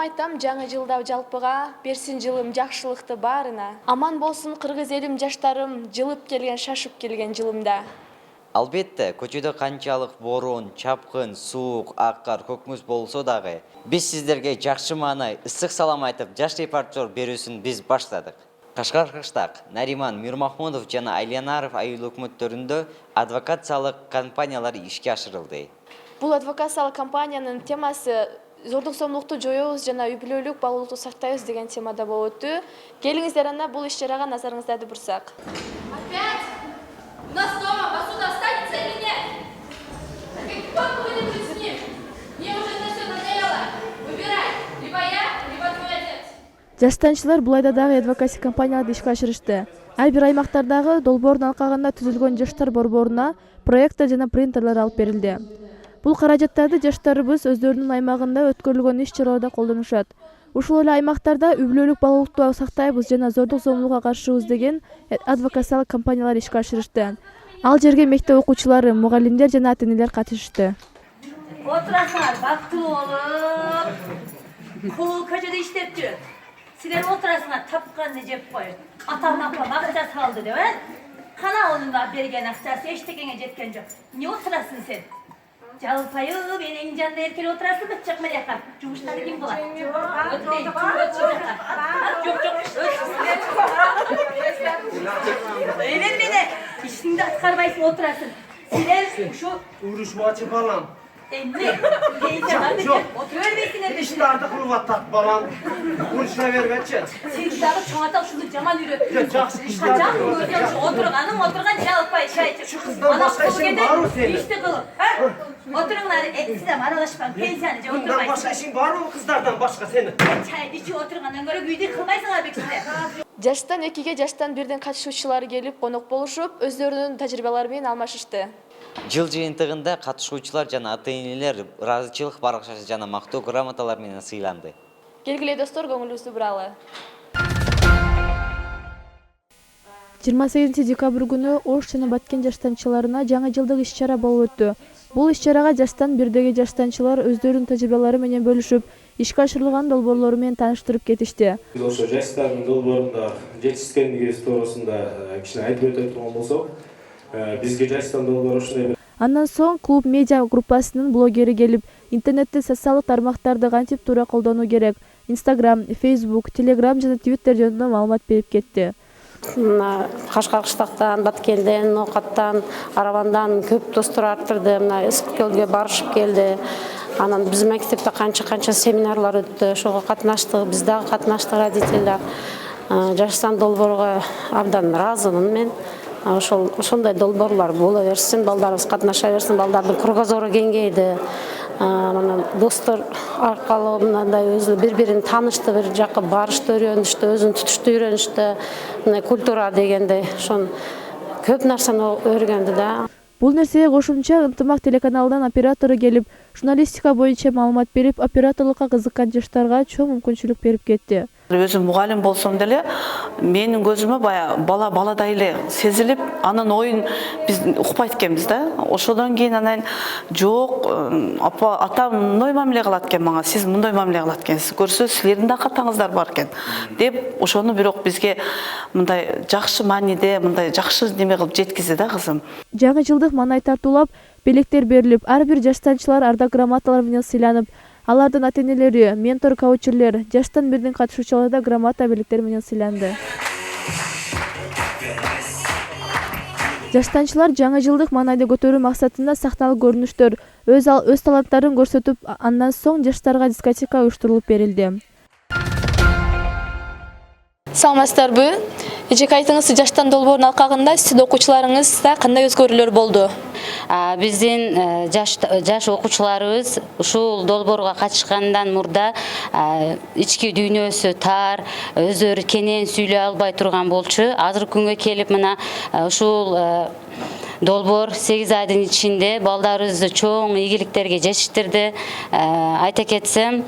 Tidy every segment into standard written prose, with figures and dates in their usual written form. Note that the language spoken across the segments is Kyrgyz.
айтам жаңы жылда жалпыга, берсин жылым жакшылыкты баарына. Аман болсун кыргыз элим жаштарым, жылып келген, шашып келген жылымда. Албетте, көчөдө канчалык борон, чапкын, суук, аккар, көкмүз болсо дагы, биз сиздерге жакшы маанай, ысык салам айтып, жаш репортер берүүсүн биз баштадык. Кашкар Кыштак, Нариман Мирмахмудов жана Айлянаров айыл өкмөттөрүндө адвокациялык компаниялар ишке ашырылды. Бул адвокациялык компаниянын темасы зордук зомбулукту жоёбуз жана үй бүлөлүк баалуулукту сактайбыз деген темада болуп өтү. Келиңиздер анда бул иш-чарага назарыңыздарды бурсак. Опять? У нас дома посуда останется или нет? Как вы будете с ним? Мне уже это все надоело. Выбирай, либо я, либо твой отец. Жаштанчылар бул айда дагы адвокация компанияларды ишке ашырышты. Ар бир аймактардагы долбоордун алкагында түзүлгөн жаштар борборуна проектор жана принтерлер алып берилди. Бул каражаттарды жаштарыбыз өздөрүнүн аймагында өткөрүлгөн иш-чараларда колдонушат. Ушул эле аймактарда үй бүлөлүк баалуулукту сактайбыз жана зордук зомбулукка каршыбыз деген адвокациялык компаниялар ишке ашырышты. Ал жерге мектеп окуучулары, мугалимдер жана ата-энелер катышышты. Отурасыңар, бактылуу болуп, кул көчөдө иштеп жүрөт. Силер отурасыңар, тапканды жеп коюп. Атам-апам акча салды деп, кана онун берген акчасы эчтекеңе жеткен жок. Не отурасың сен? Жалпайып, энең жанында эркелеп отурасыңбы? Чык мына жака. Жумуштары ким кылат? Эмен мене ишиңди аткарбайсың, отурасың. Силер ушу Урушмачы балам. эмне? Пенсияны отура бербейсиңер де. İşlerde kırvattak balam. Uruşuna vermekçe. Сен дагы чоңата ушуну жаман үйрөттүң. Жакшы иштер. Качан көрсөң отурганың, отурган жалпай шай ичип. Şu kızdan başka işin var mı senin? Ишти кылып, отуруңар, сиздер аралашпаң, пенсияны же Bundan отурбайсың. başka işin var mı kızlardan başka senin? Чайды ичип отургандан көрө үйдү кылбайсыңар бексиздер. Жаштан 2-ге жаштан 1ден катышуучулар келип конок болушуп, өздөрүнүн тажрыйбалары менен алмашышты. Жыл жыйынтыгында катышуучулар жана ата-энелер ыраазычылык баракчасы жана мактоо грамоталар менен сыйланды. Келгиле достор, көңүлүңүздү буралы. 28 декабрь күнү Ош жана Баткен жаштанчыларына жаңы жылдык иш-чара болуп өттү. Бул иш-чарага жаштан 1деги жаштанчылар өздөрүнүн тажрыйбалары менен бөлүшүп, ишке ашырылган долбоорлору менен тааныштырып кетишти. Ошо жаштардын долбоорунда жетишкендиги туурасында кичине айтып өтө турган болсок, бизге жаштардын долбоору ушундай. Андан соң клуб медиа группасынын блогери келип, интернетте социалдык тармактарды кантип туура колдонуу керек, Instagram, Facebook, Telegram жана Twitter жөнүндө маалымат берип кетти. Кашкар Кыштактан, Баткенден, Ноокаттан, Арабандан көп достор арттырды. Мына Ысык көлгө барышып келди. Анан биз мектепте канча семинарлар өттү. Ошого катнаштык, биз дагы катнаштык родителдер. Жаштан долбоорго абдан ыраазымын мен. Ошондой долбоорлор боло берсин, балдарыбыз катнаша берсин, балдардын кругозору кеңейди. Мына достор аркылуу мындай өзү бири-бирин таанышты, бир жакка барышты үйрөнүштү, өзүн тутушту үйрөнүштү. Мына культура дегенде ошон көп нерсени өргөндү да. Бул нерсеге кошумча Ынтымак телеканалынын оператору келип, журналистика боюнча маалымат берип, операторлукка кызыккан жаштарга чоң мүмкүнчүлүк берип кетти. Өзүм мугалим болсом деле, менин көзүмө бая баладай эле сезилип, анын оюн биз укпайт экенбиз да. Ошодон кийин анан жок, атам мындай мамиле кылат экен мага, сиз мындай мамиле кылат экенсиз. Көрсө силердин да катаңыздар бар экен деп, ошону бирок бизге мындай жакшы мааниде, мындай жакшы неме кылып жеткизди да кызым. Жаңы жылдык маанай тартуулап, белектер берилип, ар бир жаштанчылар ардак грамоталар менен сыйланып, алардын ата-энелери, ментор коучерлер, жаштан 1ден катышуучулар да грамота белектер менен сыйланды. Жаштанчылар жаңы жылдык маанайды көтөрүү максатында сахналык көрүнүштөр, өз таланттарын көрсөтүп, андан соң жаштарга дискотека уюштурулуп берилди. Саламатсыздарбы? Эжеке айтыңыз, жаштан долбоордун алкагында сиздин окуучуларыңызда кандай өзгөрүүлөр болду? Биздин жаш окуучуларыбыз ушул долбоорго катышкандан мурда ички дүйнөсү тар, өздөрү кенен сүйлөй албай турган болчу. Азыркы күнгө келип мына ушул долбоор 8 айдын ичинде балдарыбызды чоң ийгиликтерге жетиштирди. Айта кетсем,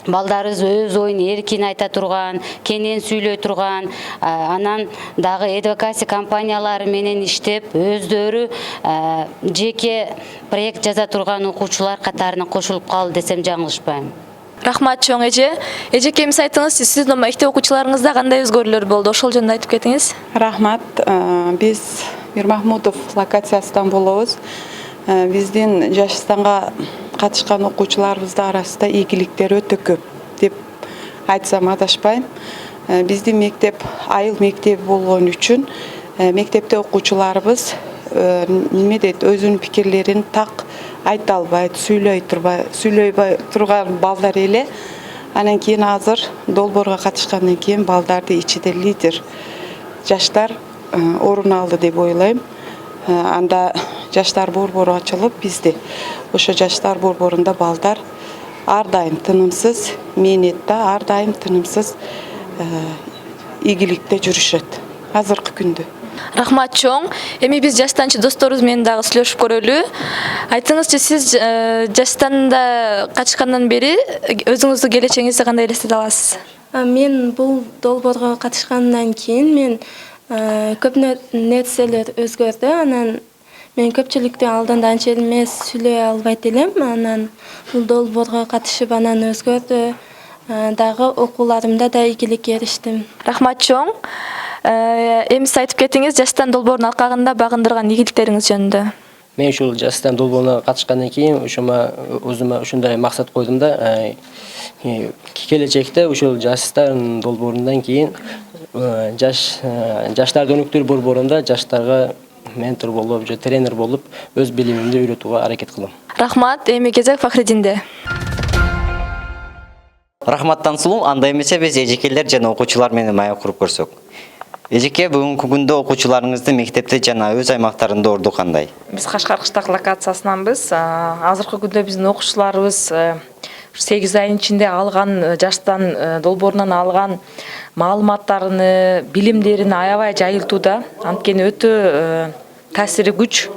балдарыбыз өз оюн эркин айта турган, кенен сүйлөй турган, анан дагы адвокация компаниялары менен иштеп, өздөрү жеке проект жаза турган окуучулар катарына кошулуп калды десем жаңылышпайм. Рахмат чоң эже. Эжеке эмес айтыңыз, сиздин мектеп окуучуларыңызда кандай өзгөрүүлөр болду? Ошол жөнүндө айтып кетиңиз. Рахмат. Биз Мирмахмутов локациясынан болобуз. Биздин Жашстанга катышкан окуучуларыбыздын арасында ийгиликтер өтө көп деп айтсам адашпайм. Биздин мектеп айыл мектеби болгон үчүн мектепте окуучуларыбыз неме дейт, өзүнүн пикирлерин так айта албайт, сүйлөй турган балдар эле. Анан кийин азыр долбоорго катышкандан кийин балдарды ичиде лидер жаштар орун алды деп ойлойм. Анда жаштар борбору ачылып, бизде ошо жаштар борборунда балдар ар дайым тынымсыз мээнетте, ар дайым тынымсыз ийгиликте жүрүшөт азыркы күндө. Рахмат чоң. Эми биз жаштанчы досторубуз менен дагы сүйлөшүп көрөлү. Айтыңызчы, сиз жаштанда катышкандан бери өзүңүздүн келечегиңизди кандай элестете аласыз? Мен бул долбоорго катышкандан кийин мен көп нерселер өзгөрдү. Анан мен көпчүлүктүн алдында анча эмес сүйлөй албайт элем. Анан бул долбоорго катышып анан өзгөрдү. Дагы окууларымда да ийгилик эриштим. Рахмат чоң. Эми сиз айтып кетиңиз, жаштан долбоордун алкагында багындырган ийгиликтериңиз жөнүндө. Мен ушул жаштан долбооруна катышкандан кийин өзүмө ушундай максат койдум да, келечекте ушул жаштан долбоорундан кийин жаштарды өнүктүрүү борборунда жаштарга ментор болуп, же тренер болуп, өз билимимди үйрөтүүгө аракет кылам. Рахмат. Эми кезек Фахридинде. Рахмат Тансулу, анда эмесе биз эжекелер жана окуучулар менен маек куруп көрсөк. Эжеке, бүгүнкү күндө окуучуларыңызды мектепте жана өз аймактарында орду кандай? Биз Кашкар кыштак локациясынанбыз. Азыркы күндө биздин окуучуларыбыз 8 айдын ичинде алган жаштан долбоорунан алган маалыматтарын, билимдерин аябай жайылтууда. Анткени өтө таасири күч.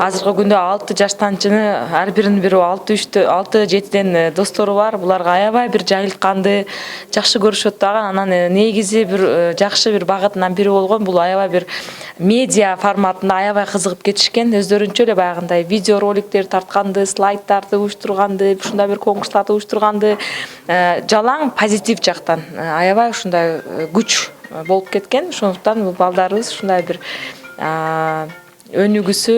Азыркы күндө 6 жаштанчыны ар биринин бири 6-7ден достору бар. Буларга аябай бир жайылтканды, жакшы көрүшөт дагы. Анан негизи бир жакшы бир багытынан бири болгон бул аябай бир медиа форматында аябай кызыгып кетишкен. Өздөрүнчө эле баягындай видео роликтер тартканды, слайддарды уюштурганды, ушундай бир конкурстарды уюштурганды, жалаң позитив жактан аябай ушундай күч болуп кеткен. Ошондуктан бул балдарыбыз ушундай бир өнүгүүсү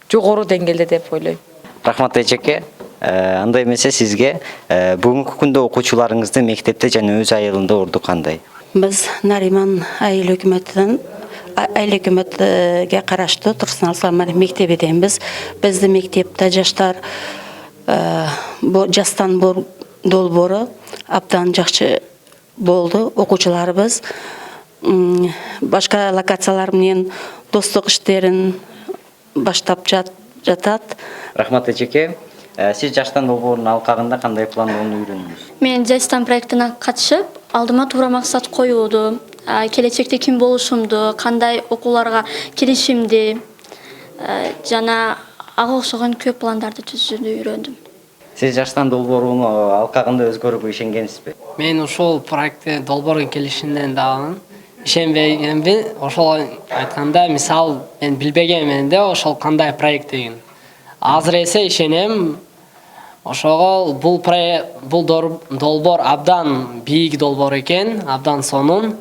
жогору деңгээлде деп ойлойм. Рахмат эжеке. Андай эмесе сизге бүгүнкү күндө окуучуларыңызды мектепте жана өз айылында орду кандай? Биз Нариман айыл өкмөтүгө караштуу Турсун Алсамар мектебиденбиз. Биздин мектепте жаштар жастан долбоору абдан жакшы болду. Окуучуларыбыз башка локациялар менен достук иштерин баштап жатат. Рахмат эжеке. Сиз жаштан долбоорунун алкагында кандай пландоону үйрөндүңүз? Мен жаштан проектине катышып, алдыма туура максат коюуду, келечекте ким болушумду, кандай окууларга киришимди жана ага окшогон көп пландарды түзүүнү үйрөндүм. Сиз жаштан долбооруну алкагында өзгөрүүгө ишенгенсизби? Мен ушул проектте долбоордун келишинден дагы ишенбеймби. Ошол айтканда, мисал, мен билбеген менде ошол кандай проект деген. Азыр эсе ишенем. Ошого бул долбоор абдан бийик долбоор экен, абдан сонун.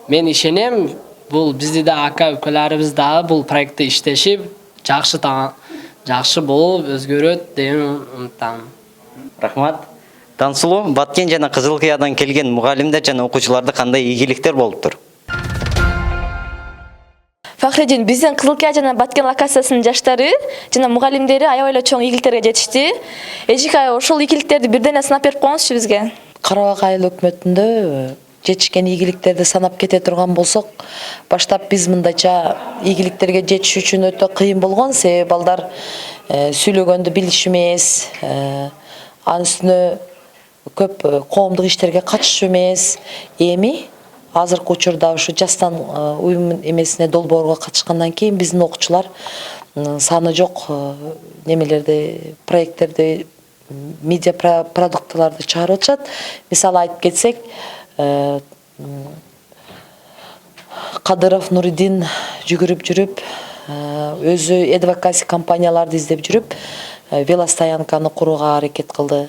Мен ишенем, бул бизди да ака-укаларыбыз дагы бул проектте иштешип, жакшы болуп өзгөрөт деп умтам. Рахмат. Тансулу, Баткен жана Кызыл Кыядан келген мугалимдер жана окуучуларда кандай ийгиликтер болуптур? Фахридин, биздин Кызыл Кыя жана Баткен локациясынын жаштары жана мугалимдери аябай эле чоң ийгиликтерге жетишти. Эжеке, ошол ийгиликтерди бирден сынап берип коюңузчу бизге. Карабак айыл өкмөтүндө жетишкен ийгиликтерди санап кете турган болсок, баштап биз мындайча ийгиликтерге жетиш үчүн өтө кыйын болгон, себеби балдар сүйлөгөндү билиши эмес, анын үстүнө көп коомдук иштерге катышып эмес. Эми азыркы учурда ушу жастан уюм эмесине долбоорго катышкандан кийин биздин окуучулар саны жок немелерди, проекттерди, медиа продуктларды чыгарып атышат. Мисалы айтып кетсек, Кадыров Нуридин жүгүрүп жүрүп, өзү адвокаси компанияларды издеп жүрүп, велостоянканы курууга аракет кылды.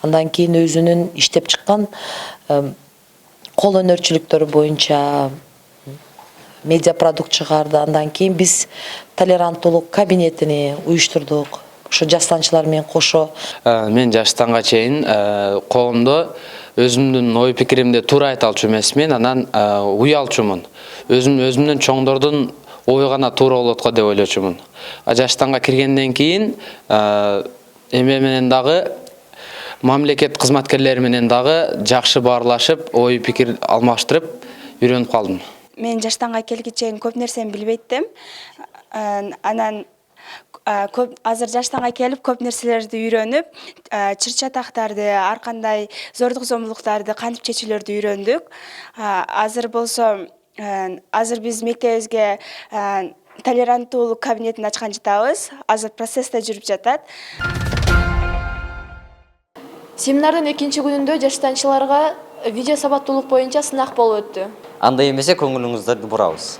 Андан кийин өзүнүн иштеп чыккан кол өнөрчүлүктөрү боюнча медиа продукт чыгарды. Андан кийин биз толеранттуулук кабинетини уюштурдук. Ошо жаштанчылар менен кошо. Мен жаштанга чейин коомдо өзүмдүн ой пикиримди туура айта алчу эмесмин, анан уялчумун. Өзүмдүн чоңдордун ою гана туура болот го деп ойлочумун. Жаштанга киргенден кийин эме менен дагы мамлекет кызматкерлери менен дагы жакшы баарлашып, ой пикир алмаштырып үйрөнүп калдым. Мен жаштанга келгенче чейин көп нерсени билбейтим. Анан азыр жаштанга келип көп нерселерди үйрөнүп, чыр-чатактарды, ар кандай зордук зомбулуктарды кантип чечүүлөрдү үйрөндүк. Азыр биз мектебибизге толеранттуулук кабинетин ачкан жатабыз. Азыр процессте жүрүп жатат. Семинардын экинчи күнүндө жаштанчыларга видео сабаттуулук боюнча сынак болуп өттү. Андай эмесе көңүлүңүздөрдү бурабыз.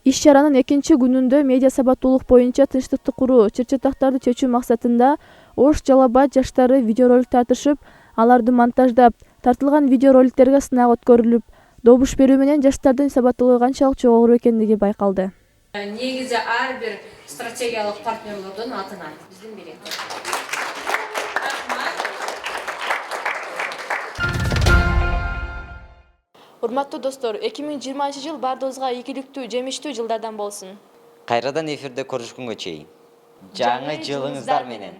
Иш-чаранын экинчи күнүндө медиа сабаттуулук боюнча тынчтыкты куруу, чыр-чатактарды чечүү максатында Ош Жалал-Абад жаштары видеоролик тартышып, аларды монтаждап, тартылган видеороликтерге сынак өткөрүлүп, добуш берүү менен жаштардын сабаттуулугу канчалык жогору экендиги байкалды. Негизи ар бир стратегиялык партнерлордун атын айт. Биздин бири. Урматтуу достор, 2020 жыл бардыгыбызга ийгиликтүү, жемиштүү жылдардан болсун. Кайрадан эфирде көрүшкөнгө чейин. Жаңы жылыңыздар менен.